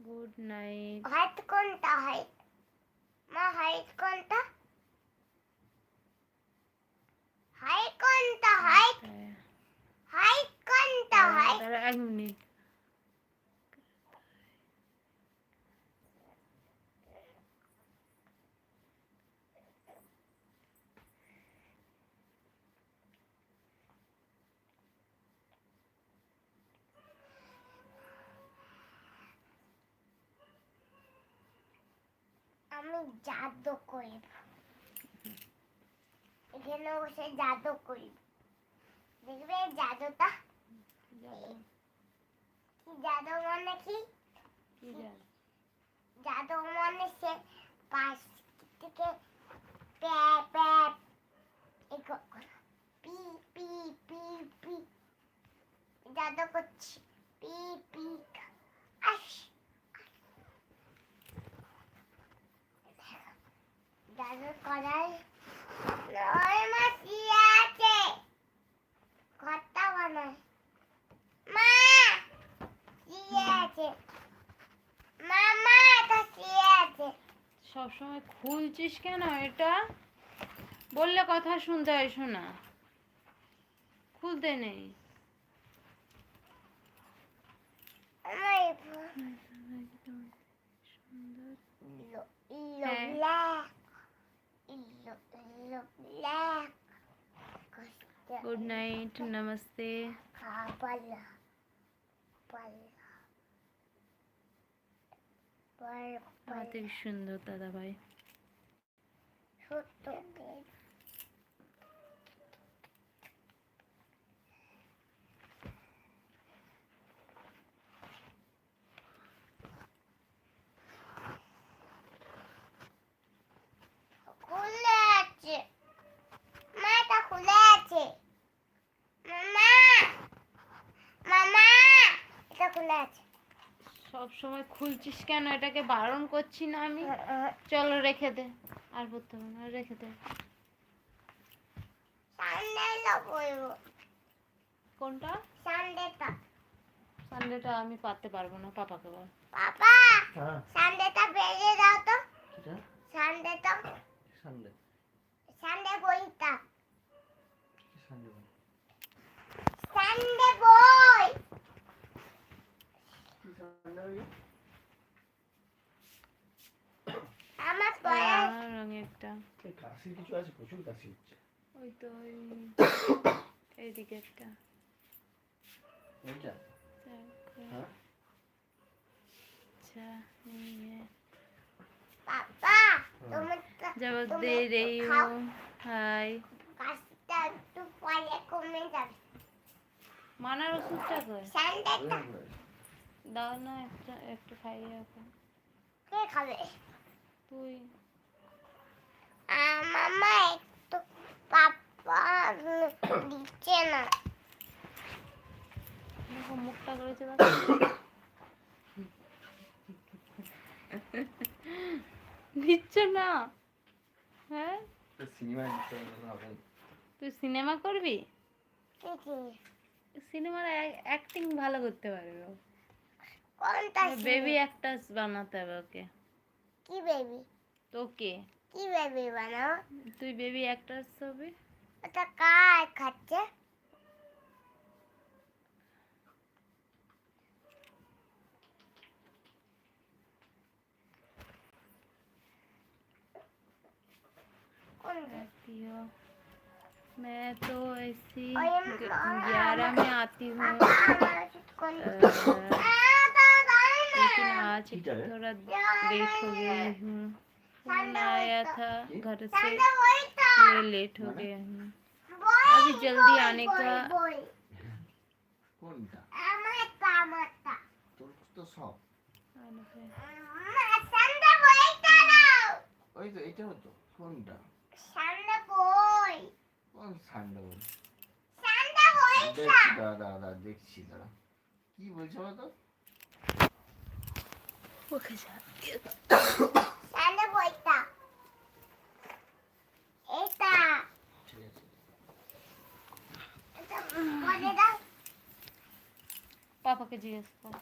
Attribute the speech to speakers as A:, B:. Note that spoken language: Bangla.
A: Good night.
B: হাইট কোনটা? হাইট মা, হাইট কোনটা? হাইট কোনটা? হাইট হাইট কোনটা? হাইট
A: দাঁড়া 1 মিনিট।
B: আমি জাদু করব, এখানে বসে জাদু করব। দেখবে জাদুটা কি? জাদু মানে কি? জাদু মানে সে পাশ থেকে প্যাপ প্যাপ পি পি পি পি জাদু করছি, পি পি আস জাদু করার নয় মা, কি আছে ঘরটা বানায় মা, কি আছে মামা? এটা কি আছে?
A: সবসময় খুলছিস কেন এটা? বললে কথা শুনতে হয় শোনা, খুলতে নেই।
B: আমার
A: গুড নাইট, নমস্তে। অতি সুন্দর দাদা ভাই।
B: খুলে আছে মা, এটা খুলে আছে মামা, মামা এটা খুলে আছে।
A: সব সময় খুলছিস কেন? এটাকে বারণ করছি না আমি? চলো রেখে দে, আর পড়তে হবে না, রেখে দে।
B: সানডেটা পরবো।
A: কোনটা?
B: সানডেটা।
A: সানডেটা আমি পারতে পারবো না, পাপাকে বল।
B: পাপা সানডেটা বেরিয়ে দাও তো। সানডেটা,
C: সানডে
B: সানডে বইটা,
C: সানডে
B: সানডে বই। আমার পড়া
A: রঙেরটা
C: কাশি কিছু আছে, প্রচুর কাশি হচ্ছে।
A: ওই তো ওই এইদিকেরটা।
C: এইটা হ্যাঁ
A: अच्छा नहीं है।
B: পাপা তুমি
A: जब
B: তুমি
A: दे रही
B: খাও।
A: हूँ हाय।
B: কাশিটা একটু পরে কমে যাবে।
A: মানার ওষুধটা কই?
B: সানডেটা
A: দাও না, একটা একটু খাইয়ে ওকে।
B: কে খাবে?
A: তুই।
B: মামা একটু, পাপা দিচ্ছে না।
A: দেখো মুখটা করেছে দেখো। দিচ্ছ না? হ্যাঁ
C: সিনেমা দিতে হবে।
A: তুই সিনেমা করবি?
B: কি কি?
A: সিনেমার অ্যাক্টিং ভালো করতে পারবে ও।
B: কোনটা?
A: বেবি অ্যাক্ট্রেস বানাতে হবে ওকে।
B: কি বেবি?
A: তোকে।
B: কি বেবি বানাও?
A: তুই বেবি অ্যাক্ট্রেস হবি।
B: ওটা কার খাচ্ছে?
A: दियो मैं तो ऐसी
B: और ये
A: 11 में आती हूँ, लेकिन आज थोड़ा लेट हो गई हूँ। फोन आया था घर से, इसलिए लेट हो गया हूँ। अभी जल्दी आने का।
C: কোনটা?
B: আমারটা, আমারটা।
C: তোর তো সব
B: সানডে বইটা দাও।
C: ওই তো এইটা হতো। কোনটা?
B: সানডে বই।
C: কোন সানডে?
B: সানডে বইটা।
C: দেখছি দাদা দেখছি দাঁড়া। কি বলছো তো?
A: ওকে যা
B: সানডে বইটা এটা।
C: ঠিক আছে
B: এটা বলে দাও।
A: পাপাকে জিজ্ঞেস কর।